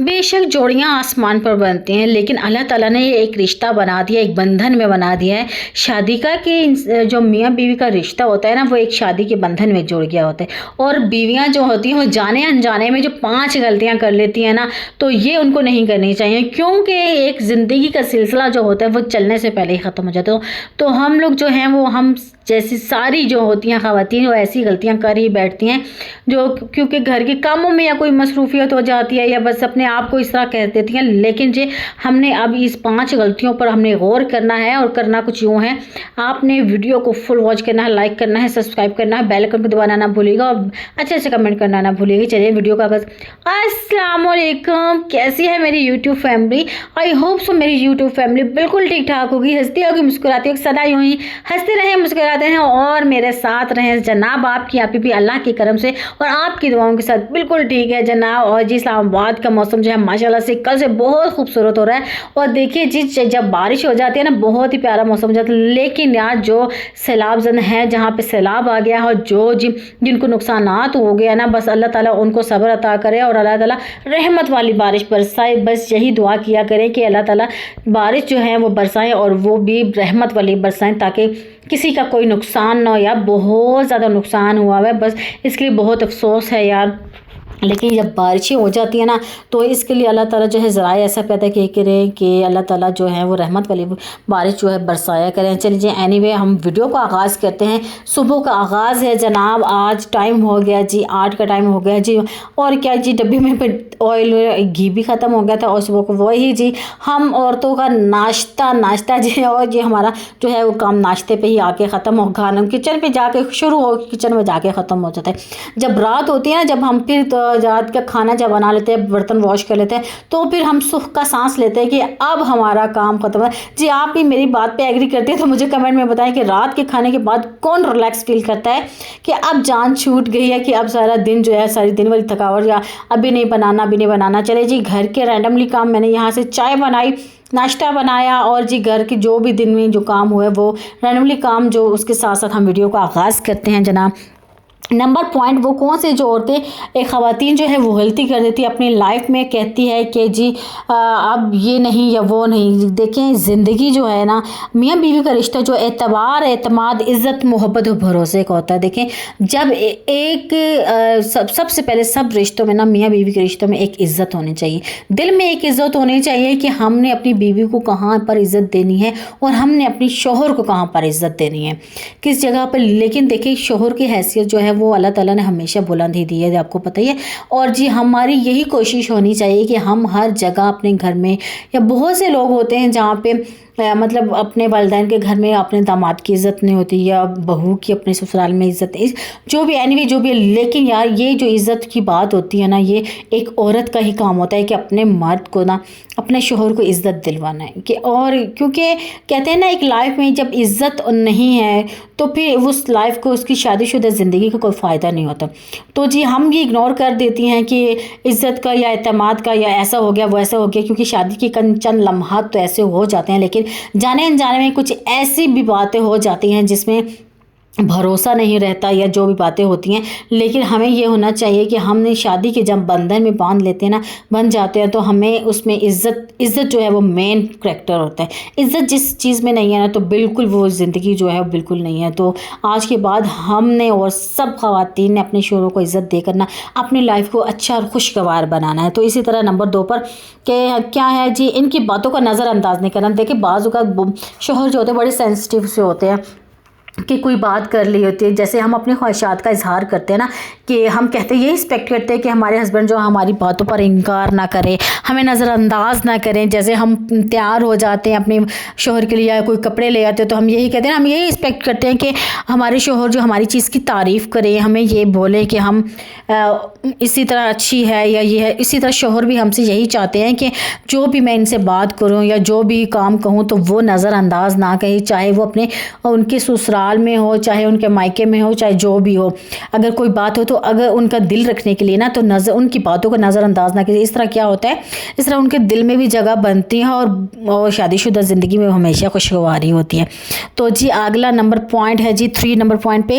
بے شک جوڑیاں آسمان پر بنتی ہیں، لیکن اللہ تعالیٰ نے یہ ایک رشتہ بنا دیا، ایک بندھن میں بنا دیا ہے شادی کا، کہ جو میاں بیوی کا رشتہ ہوتا ہے نا، وہ ایک شادی کے بندھن میں جڑ گیا ہوتا ہے۔ اور بیویاں جو ہوتی ہیں وہ جانے انجانے میں جو 5 غلطیاں کر لیتی ہیں نا، تو یہ ان کو نہیں کرنی چاہیے، کیونکہ ایک زندگی کا سلسلہ جو ہوتا ہے وہ چلنے سے پہلے ہی ختم ہو جاتا ہے۔ تو ہم لوگ جو ہیں وہ ہم جیسی ساری جو ہوتی ہیں خواتین وہ ایسی غلطیاں کر ہی بیٹھتی ہیں، جو کیونکہ گھر کے کاموں میں یا کوئی مصروفیت ہو جاتی ہے یا بس اپنے آپ کو اس طرح کہہ دیتی ہیں۔ لیکن جی ہم نے اب اس 5 غلطیوں پر ہم نے غور کرنا ہے، اور کرنا کچھ یوں ہے، آپ نے ویڈیو کو فل واچ کرنا ہے، لائک کرنا ہے، سبسکرائب کرنا ہے، بیل آئکن کو دبانا نہ بھولیے گا، اور اچھے سے کمنٹ کرنا نہ بھولیے گا۔ چلیے ویڈیو کا بس۔ السلام علیکم، کیسی ہے میری YouTube family? I hope so میری یوٹیوب فیملی بالکل ٹھیک ٹھاک ہوگی، ہنستی ہوگی، مسکراتی ہوگی، سدا یوں ہی ہنستے رہیں، مسکراتے ہیں اور میرے ساتھ رہیں جناب۔ آپ کی آپ بھی اللہ کے کرم سے اور آپ کی دعاؤں کے ساتھ بالکل ٹھیک ہے جناب۔ اور جی اسلام آباد کا موسم جو ہے ماشاءاللہ سے کل سے بہت خوبصورت ہو رہا ہے، اور دیکھیے جی جب بارش ہو جاتی ہے نا بہت ہی پیارا موسم ہو جاتا ہے، لیکن یار جو سیلاب زن ہے، جہاں پہ سیلاب آ گیا ہے اور جو جن کو نقصانات ہو گیا نا، بس اللہ تعالیٰ ان کو صبر عطا کرے اور اللہ تعالیٰ رحمت والی بارش برسائے۔ بس یہی دعا کیا کریں کہ اللہ تعالیٰ بارش جو ہے وہ برسائیں، اور وہ بھی رحمت والی برسائیں، تاکہ کسی کا کوئی نقصان نہ ہو۔ یا بہت زیادہ نقصان ہوا ہے، بس اس کے لیے بہت افسوس ہے یار۔ لیکن جب بارشیں ہو جاتی ہیں نا تو اس کے لیے اللہ تعالیٰ جو ہے ذرائع ایسا پیدا کیے کریں کہ اللہ تعالیٰ جو ہے وہ رحمت والی بارش جو ہے برسایا کریں۔ چلیے جی اینی وے ہم ویڈیو کا آغاز کرتے ہیں۔ صبح کا آغاز ہے جناب، آج ٹائم ہو گیا جی 8 کا ٹائم ہو گیا جی، اور کیا جی ڈبے میں پھر آئل گھی بھی ختم ہو گیا تھا، اور صبح کو وہی جی ہم عورتوں کا ناشتہ جی، اور یہ ہمارا جو ہے وہ کام ناشتے پہ ہی آ کے ختم ہو، کھانا کچن پہ جا کے شروع ہو، کچن میں جا کے ختم ہو جاتا ہے۔ جب رات ہوتی ہے نا، جب ہم پھر رات کا کھانا جب بنا لیتے ہیں، برتن واش کر لیتے ہیں، تو پھر ہم سکھ کا سانس لیتے ہیں کہ اب ہمارا کام ختم ہے۔ جی آپ بھی میری بات پہ ایگری کرتے ہیں تو مجھے کمنٹ میں بتائیں کہ رات کے کھانے کے بعد کون ریلیکس فیل کرتا ہے کہ اب جان چھوٹ گئی ہے، کہ اب سارا دن جو ہے ساری دن والی تھکاوٹ یا ابھی نہیں بنانا۔ چلے جی گھر کے رینڈملی کام، میں نے یہاں سے چائے بنائی، ناشتہ بنایا، اور جی گھر کے جو بھی دن میں جو کام ہوئے وہ رینڈملی کام، جو اس کے ساتھ ساتھ ہم ویڈیو کا آغاز کرتے ہیں جناب۔ نمبر پوائنٹ وہ کون سے جو عورتیں ایک خواتین جو ہے وہ غلطی کر دیتی ہے اپنی لائف میں، کہتی ہے کہ جی اب یہ نہیں یا وہ نہیں۔ دیکھیں زندگی جو ہے نا، میاں بیوی کا رشتہ جو اعتبار، اعتماد، عزت، محبت اور بھروسے کا ہوتا ہے۔ دیکھیں جب ایک سب سے پہلے سب رشتوں میں نا، میاں بیوی کے رشتوں میں ایک عزت ہونی چاہیے، دل میں ایک عزت ہونی چاہیے کہ ہم نے اپنی بیوی کو کہاں پر عزت دینی ہے، اور ہم نے اپنی شوہر کو کہاں پر عزت دینی ہے، کس جگہ پر۔ لیکن دیکھیں شوہر کی حیثیت جو ہے وہ اللہ تعالیٰ نے ہمیشہ بلند ہی دی ہے، آپ کو پتہ ہی ہے۔ اور جی ہماری یہی کوشش ہونی چاہیے کہ ہم ہر جگہ اپنے گھر میں، یا بہت سے لوگ ہوتے ہیں جہاں پہ مطلب اپنے والدین کے گھر میں اپنے داماد کی عزت نہیں ہوتی، یا بہو کی اپنے سسرال میں عزت، جو بھی اینی وے جو بھی۔ لیکن یار یہ جو عزت کی بات ہوتی ہے نا، یہ ایک عورت کا ہی کام ہوتا ہے کہ اپنے مرد کو نا، اپنے شوہر کو عزت دلوانا ہے، کہ اور کیونکہ کہتے ہیں نا ایک لائف میں جب عزت نہیں ہے تو پھر اس لائف کو، اس کی شادی شدہ زندگی کا کوئی فائدہ نہیں ہوتا۔ تو جی ہم یہ اگنور کر دیتی ہیں کہ عزت کا یا اعتماد کا، یا ایسا ہو گیا وہ ایسا ہو گیا، کیونکہ شادی کے چند لمحات تو ایسے ہو جاتے ہیں، لیکن جانے انجانے میں کچھ ایسی بھی باتیں ہو جاتی ہیں جس میں بھروسہ نہیں رہتا، یا جو بھی باتیں ہوتی ہیں۔ لیکن ہمیں یہ ہونا چاہیے کہ ہم نے شادی کے جب بندھن میں باندھ لیتے ہیں نا، بن جاتے ہیں، تو ہمیں اس میں عزت جو ہے وہ مین کریکٹر ہوتا ہے۔ عزت جس چیز میں نہیں ہے نا، تو بالکل وہ زندگی جو ہے وہ بالکل نہیں ہے۔ تو آج کے بعد ہم نے اور سب خواتین نے اپنے شوہروں کو عزت دے کرنا، اپنی لائف کو اچھا اور خوشگوار بنانا ہے۔ تو اسی طرح نمبر 2 پر کہ کیا ہے جی، ان کی باتوں کا نظر انداز نہیں کرنا۔ دیکھیں بعض اوقات شوہر جو ہوتے ہیں بڑے سینسٹیو سے ہوتے ہیں، کہ کوئی بات کر لی ہوتی ہے، جیسے ہم اپنی خواہشات کا اظہار کرتے ہیں نا، کہ ہم کہتے ہیں، یہ ایکسپیکٹ کرتے ہیں کہ ہمارے ہسبینڈ جو ہماری باتوں پر انکار نہ کرے، ہمیں نظر انداز نہ کریں۔ جیسے ہم تیار ہو جاتے ہیں اپنے شوہر کے لیے، یا کوئی کپڑے لے آتے ہیں، تو ہم یہی کہتے ہیں، ہم یہی ایکسپیکٹ کرتے ہیں کہ ہمارے شوہر جو ہماری چیز کی تعریف کرے، ہمیں یہ بولے کہ ہم اسی طرح اچھی ہے یا یہ ہے۔ اسی طرح شوہر بھی ہم سے یہی چاہتے ہیں کہ جو بھی میں ان سے بات کروں یا جو بھی کام کہوں تو وہ نظر انداز نہ کہیں، چاہے وہ اپنے ان کے سسرال میں ہو، چاہے ان کے مائکے میں ہو، چاہے جو بھی ہو۔ اگر کوئی بات ہو تو اگر ان کا دل رکھنے کے لیے نا، تو ان کی باتوں کا نظر انداز نہ کیجیے۔ اس طرح کیا ہوتا ہے، اس طرح ان کے دل میں بھی جگہ بنتی ہے، اور شادی شدہ زندگی میں ہمیشہ خوشگواری ہوتی ہے۔ تو جی اگلا نمبر پوائنٹ ہے جی 3 نمبر پوائنٹ پہ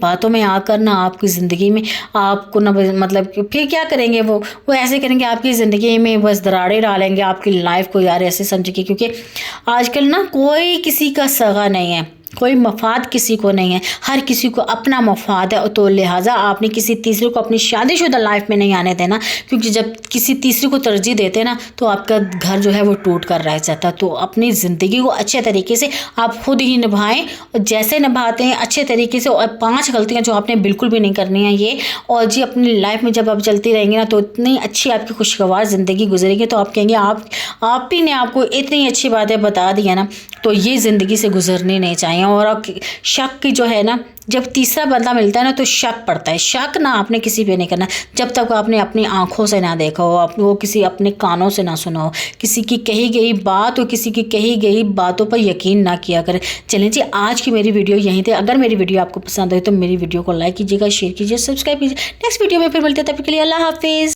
باتوں میں آ کر نا آپ کی زندگی میں آپ کو نا مطلب پھر کیا کریں گے وہ ایسے کریں گے آپ کی زندگی میں بس دراڑیں ڈالیں گے آپ کی لائف کو یار ایسے سمجھ کے، کیونکہ آج کل نا کوئی کسی کا سگا نہیں ہے، کوئی مفاد کسی کو نہیں ہے، ہر کسی کو اپنا مفاد ہے، تو لہٰذا آپ نے کسی تیسرے کو اپنی شادی شدہ لائف میں نہیں آنے دینا، کیونکہ جب کسی تیسرے کو ترجیح دیتے نا تو آپ کا گھر جو ہے وہ ٹوٹ کر رہ جاتا ہے۔ تو اپنی زندگی کو اچھے طریقے سے آپ خود ہی نبھائیں، اور جیسے نبھاتے ہیں اچھے طریقے سے، اور 5 غلطیاں جو آپ نے بالکل بھی نہیں کرنی ہیں یہ، اور جی اپنی لائف میں جب آپ چلتی رہیں گے نا تو اتنی اچھی آپ کی خوشگوار زندگی گزرے گی، تو آپ کہیں گے آپ ہی نے آپ کو اتنی اچھی باتیں بتا دی ہیں نا، تو یہ زندگی سے گزرنی نہیں چاہیے۔ اور شک کی جو ہے نا، جب تیسرا بندہ ملتا ہے نا تو شک پڑتا ہے، شک نہ آپ نے کسی پہ نہیں کرنا جب تک آپ نے اپنی آنکھوں سے نہ دیکھا ہو، وہ کسی اپنے کانوں سے نہ سنا ہو، کسی کی کہی گئی بات اور کسی کی کہی گئی باتوں پر یقین نہ کیا کرے۔ چلیں جی آج کی میری ویڈیو یہیں تھے، اگر میری ویڈیو آپ کو پسند آئی تو میری ویڈیو کو لائک کیجیے گا، شیئر کیجیے، سبسکرائب کیجیے۔ نیکسٹ ویڈیو میں پھر ملتے ہیں، تب تک کے لیے اللہ حافظ۔